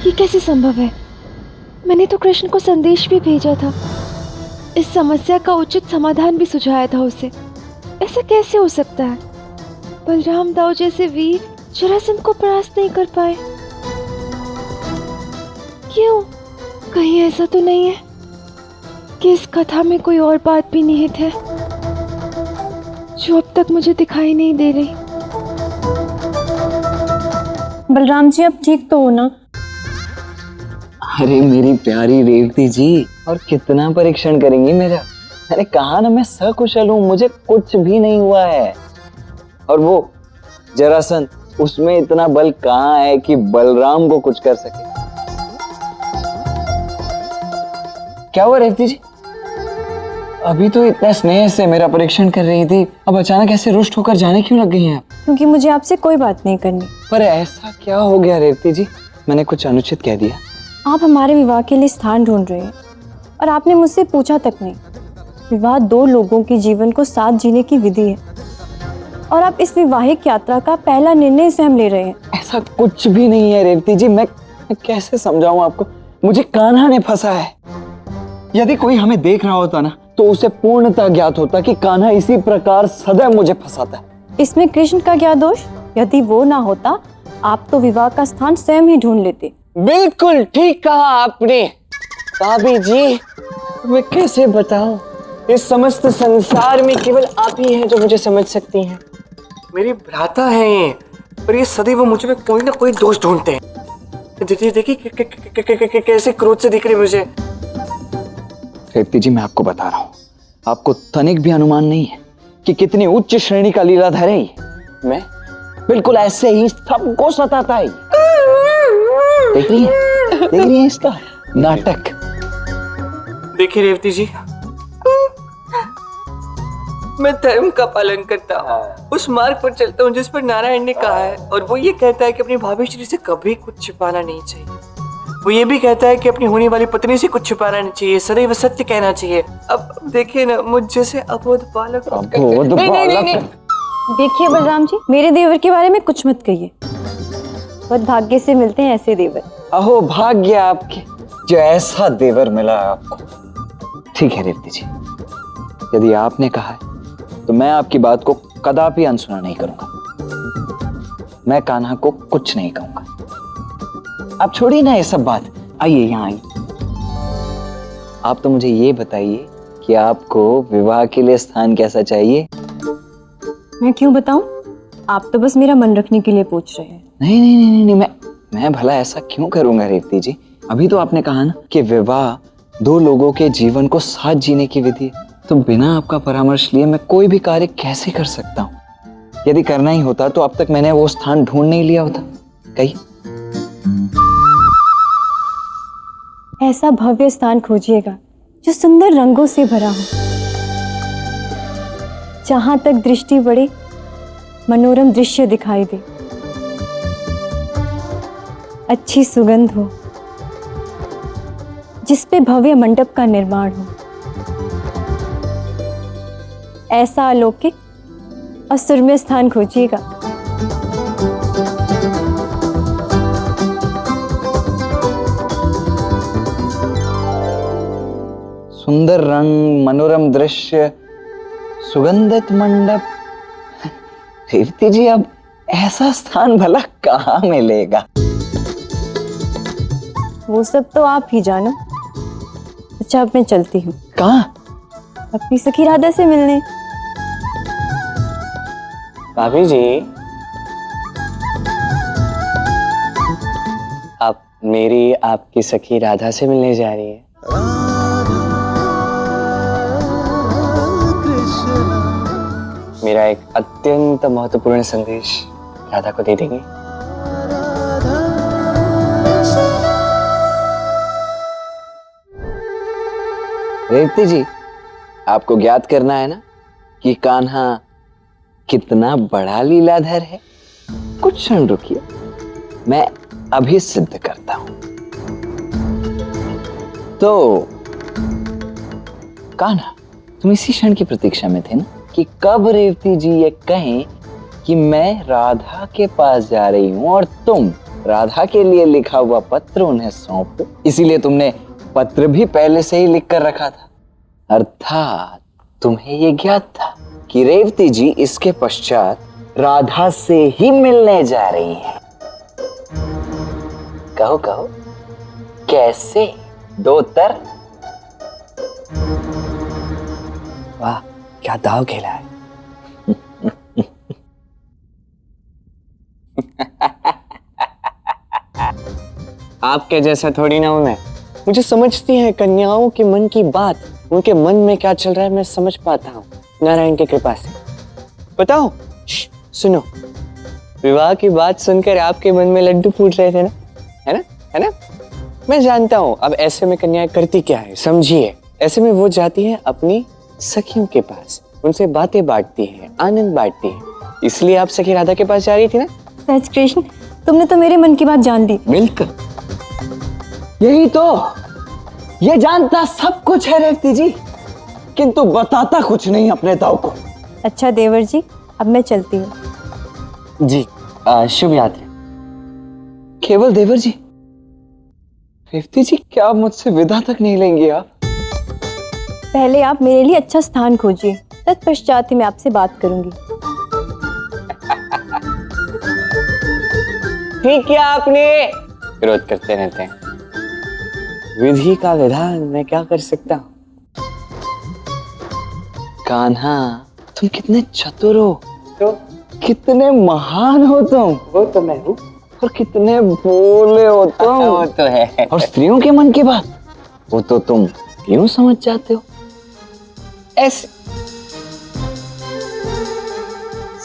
ये कैसे संभव है? मैंने तो कृष्ण को संदेश भी भेजा था, इस समस्या का उचित समाधान भी सुझाया था उसे। ऐसा कैसे हो सकता है? बलराम दाऊ जैसे वीर जरासंध को परास्त नहीं कर पाए। क्यों? कहीं ऐसा तो नहीं है कि इस कथा में कोई और बात भी निहित है जो अब तक मुझे दिखाई नहीं दे रही? बलराम जी, अब ठीक तो हो ना? अरे मेरी प्यारी रेवती जी, और कितना परीक्षण करेंगी मेरा? मैंने कहा ना मैं सकुशल हूँ, मुझे कुछ भी नहीं हुआ है। और वो जरासंध, उसमें इतना बल कहाँ है कि बलराम को कुछ कर सके? क्या हुआ रेवती जी? अभी तो इतना स्नेह से मेरा परीक्षण कर रही थी, अब अचानक ऐसे रुष्ट होकर जाने क्यों लग गई हैं आप? क्योंकि मुझे आपसे कोई बात नहीं करनी। पर ऐसा क्या हो गया रेवती जी? मैंने कुछ अनुचित कह दिया? आप हमारे विवाह के लिए स्थान ढूंढ रहे हैं और आपने मुझसे पूछा तक नहीं। विवाह दो लोगों के जीवन को साथ जीने की विधि है और आप इस विवाहिक यात्रा का पहला निर्णय स्वयं ले रहे हैं। ऐसा कुछ भी नहीं है रेवती जी, मैं कैसे समझाऊं आपको? मुझे कान्हा ने फंसा है। यदि कोई हमें देख रहा होता ना तो उसे पूर्णतः ज्ञात होता कि कान्हा इसी प्रकार सदैव मुझे फंसाता है। इसमें कृष्ण का क्या दोष? यदि वो ना होता आप तो विवाह का स्थान स्वयं ही ढूंढ लेते। बिल्कुल ठीक कहा आपने भाभी जी। मैं कैसे बताऊं? इस समस्त संसार में केवल आप ही हैं जो मुझे समझ सकती हैं। मेरी भ्राता है ये, पर ये सदैव मुझ में कोई ना कोई दोष ढूंढते हैं। देखिए कैसे क्रोध से दिख रहे मुझे। रेवती जी, मैं आपको बता रहा हूँ, आपको तनिक भी अनुमान नहीं है कि कितनी उच्च श्रेणी का लीलाधर है ये। मैं बिल्कुल ऐसे ही सबको सताता है। देख रही है इसका नाटक? देखिए रेवती जी, मैं धर्म का पालन करता हूँ, उस मार्ग पर चलता हूँ जिस पर नारायण ने कहा है, और वो ये कहता है कि अपनी भाभी श्री से कभी कुछ छिपाना नहीं चाहिए। वो ये भी कहता है कि अपनी होने वाली पत्नी से कुछ छिपाना नहीं चाहिए, सदैव सत्य कहना चाहिए। अब देखिए ना, मुझ जैसे अबोध बालक। नहीं। देखिए बलराम जी, मेरे देवर के बारे में कुछ मत कहिए। बहुत भाग्य से मिलते हैं ऐसे देवर। अहो भाग्य आपके, जो ऐसा देवर मिला आपको। ठीक है रेवती जी, यदि आपने कहा है तो मैं आपकी बात को कदापि अनसुना नहीं करूंगा। मैं कान्हा को कुछ नहीं कहूंगा। आप छोड़िए ना ये सब बात, आइए यहाँ आइए। आप तो मुझे ये बताइए कि आपको विवाह के लिए स्थान कैसा चाहिए? मैं क्यों बताऊं? आप तो बस मेरा मन रखने के लिए पूछ रहे हैं। नहीं, मैं भला ऐसा क्यों करूंगा रेवती जी? अभी तो आपने कहा ना कि विवाह दो लोगों के जीवन को साथ जीने की विधि है, तो बिना आपका परामर्श लिए मैं कोई भी कार्य कैसे कर सकता हूँ? यदि करना ही होता तो अब तक मैंने वो स्थान ढूंढ नहीं लिया होता। कहीं ऐसा भव्य स्थान खोजिएगा जो सुंदर रंगों से भरा हो, जहां तक दृष्टि बढ़े मनोरम दृश्य दिखाई दे, अच्छी सुगंध हो, जिस पे भव्य मंडप का निर्माण हो। ऐसा अलौकिक और सुरम्य स्थान खोजिएगा। सुंदर रंग, मनोरम दृश्य, सुगंधित मंडप। रेवती जी, अब ऐसा स्थान भला कहाँ मिलेगा? वो सब तो आप ही जानो। अच्छा, अब मैं चलती हूँ। कहाँ? अपनी सखी राधा से मिलने। भाभी जी, आप मेरी आपकी सखी राधा से मिलने जा रही है? मेरा एक अत्यंत महत्वपूर्ण संदेश राधा को दे देंगे? रेवती जी, आपको ज्ञात करना है ना कि कान्हा कितना बड़ा लीलाधर है। कुछ क्षण रुकिए, मैं अभी सिद्ध करता हूं। तो कान्हा, तुम इसी क्षण की प्रतीक्षा में थे ना कि कब रेवती जी ये कहें कि मैं राधा के पास जा रही हूं और तुम राधा के लिए लिखा हुआ पत्र उन्हें सौंप दो। इसीलिए तुमने पत्र भी पहले से ही लिख कर रखा था। अर्थात तुम्हें ये ज्ञात था कि रेवती जी इसके पश्चात राधा से ही मिलने जा रही है। कहो कहो, कैसे? दो उत्तर। वाह, क्या दाव खेला है। आपके जैसा थोड़ी ना हूं मैं। मुझे समझती है कन्याओं के मन की बात, उनके मन में क्या चल रहा है मैं समझ पाता हूँ नारायण की कृपा से। बताओ, सुनो, विवाह की बात सुनकर आपके मन में लड्डू फूट रहे थे ना, है ना, है ना? मैं जानता हूँ। अब ऐसे में कन्याएं करती क्या है, समझिए। ऐसे में वो जाती है अपनी सखियों के पास, उनसे बातें बांटती है, आनंद बांटती है। इसलिए आप सखी राधा के पास जा रही थी ना? सहज कृष्ण, तुमने तो मेरे मन की बात जान दी। बिल्कुल, यही तो। ये जानता सब कुछ है रेवती जी, किंतु बताता कुछ नहीं अपने दाव को। अच्छा देवर जी, अब मैं चलती हूँ। जी, शुभ यात्रा। केवल देवर जी? रेवती जी, क्या आप मुझसे विदा तक नहीं लेंगे आप? पहले आप मेरे लिए अच्छा स्थान खोजिए, तत्पश्चात ही मैं आपसे बात करूंगी। ठीक किया आपने। विरोध करते रहते हैं। विधि का विधान, मैं क्या कर सकता हूँ? कान्हा, तुम कितने चतुर हो, तो कितने महान हो तुम। वो तो मैं हूँ। और कितने भोले हो तुम। वो तो है। और स्त्रियों के मन की बात, वो तो तुम यूं समझ जाते हो। ऐसे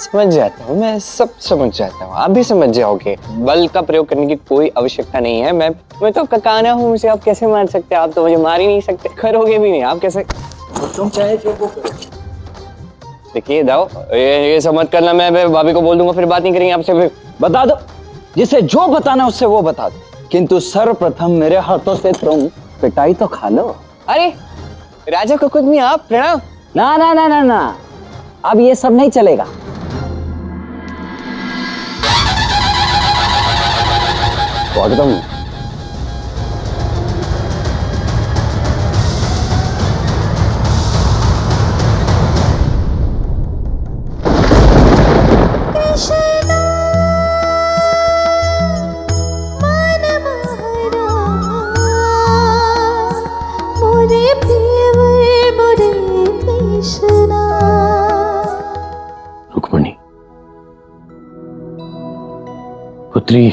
समझ जाता हूँ मैं, सब समझ जाता हूँ। आप भी समझ जाओगे। बल का प्रयोग करने की कोई आवश्यकता नहीं है। मैं तो कान्हा हूँ, मुझे आप कैसे मार सकते हैं? आप तो मुझे मार ही नहीं सकते, करोगे भी नहीं। आप कैसे? तुम चाहे जो वो करो। देखिए दाओ, ये सब मत करना। मैं भाभी को बोल दूंगा, फिर बात नहीं करेंगे आपसे। फिर बता दो, जिसे जो बताना उससे वो बता दो, किंतु सर्वप्रथम मेरे हाथों से तुम पिटाई तो खा लो। अरे राजा को कुछ नहीं, आप प्रणाम। ना ना ना ना ना, अब ये सब नहीं चलेगा। स्वागतम। रुक्मणी, पुत्री,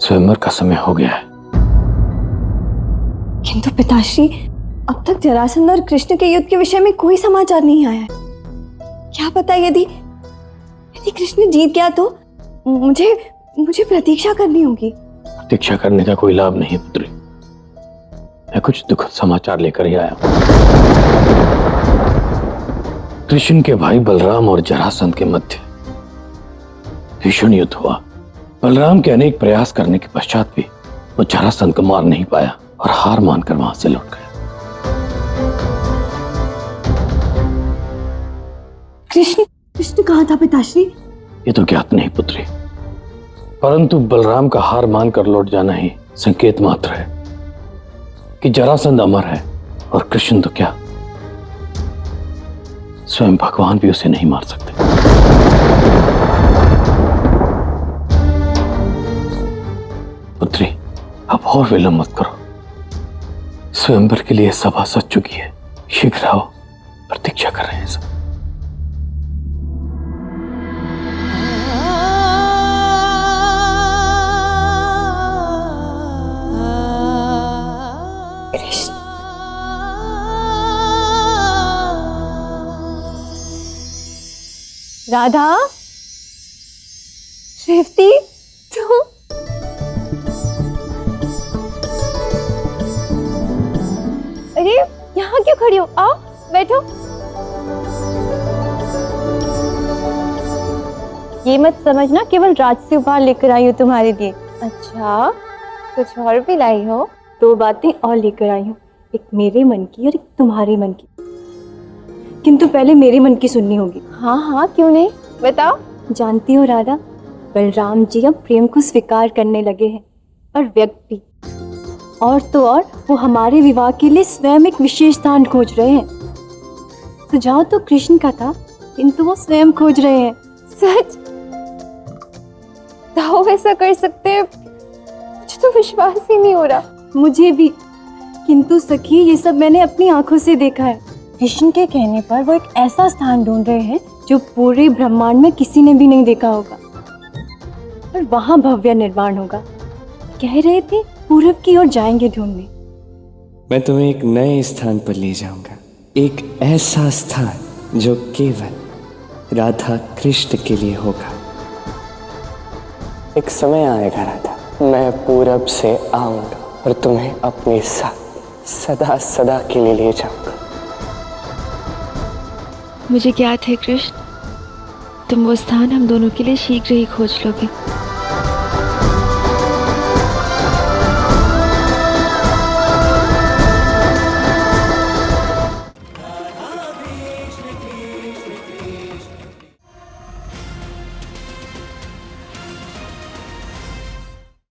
स्वयंवर का समय हो गया है। किंतु पिताश्री, अब तक जरासंध और कृष्ण के युद्ध के विषय में कोई समाचार नहीं आया है। क्या पता यदि कृष्ण जीत गया तो मुझे प्रतीक्षा करनी होगी। प्रतीक्षा करने का कोई लाभ नहीं पुत्री। मैं कुछ दुखद समाचार लेकर ही आया हूं। कृष्ण के भाई बलराम और जरासंध के मध्य भीषण युद्ध हुआ। बलराम के अनेक प्रयास करने के पश्चात भी वो जरासंध को मार नहीं पाया और हार मानकर वहां से लौट गया। कृष्ण कहाँ था पिताश्री? ये तो ज्ञात नहीं पुत्री, परंतु बलराम का हार मानकर लौट जाना ही संकेत मात्र है कि जरासंध अमर है और कृष्ण तो क्या, स्वयं भगवान भी उसे नहीं मार सकते। पुत्री, अब और विलंब मत करो। स्वयंवर के लिए सभा सज चुकी है, शीघ्र आओ, प्रतीक्षा कर रहे हैं सब। राधा, रेवती, तुम? अरे यहाँ क्यों खड़ी हो? आओ बैठो। ये मत समझना केवल राजसी उपहार लेकर आई हूँ तुम्हारे लिए। अच्छा, कुछ और भी लाई हो? दो बातें और लेकर आई हूँ, एक मेरे मन की और एक तुम्हारे मन की। किंतु पहले मेरे मन की सुननी होगी। हाँ हाँ, क्यों नहीं, बताओ। जानती हो राधा, बलराम जी अब प्रेम को स्वीकार करने लगे हैं, और व्यक्ति और तो और वो हमारे विवाह के लिए स्वयं एक विशेष स्थान खोज रहे हैं। सुझाव तो कृष्ण का था, किंतु वो स्वयं खोज रहे हैं। सच? ताऊ ऐसा कर सकते हैं? मुझे तो विश्वास ही नहीं हो रहा। मुझे भी, किंतु सखी ये सब मैंने अपनी आंखों से देखा है। कृष्ण के कहने पर वो एक ऐसा स्थान ढूंढ रहे हैं जो पूरे ब्रह्मांड में किसी ने भी नहीं देखा होगा, और वहां भव्य निर्माण होगा। कह रहे थे पूर्व की ओर जाएंगे ढूंढने। मैं तुम्हें एक नए स्थान पर ले जाऊंगा, एक ऐसा स्थान जो केवल राधा कृष्ण के लिए होगा। एक समय आएगा राधा, मैं पूरब से आऊंगा और तुम्हें अपने साथ सदा सदा के लिए ले जाऊंगा। मुझे ज्ञात है कृष्ण, तुम वो स्थान हम दोनों के लिए शीघ्र ही खोज लोगे।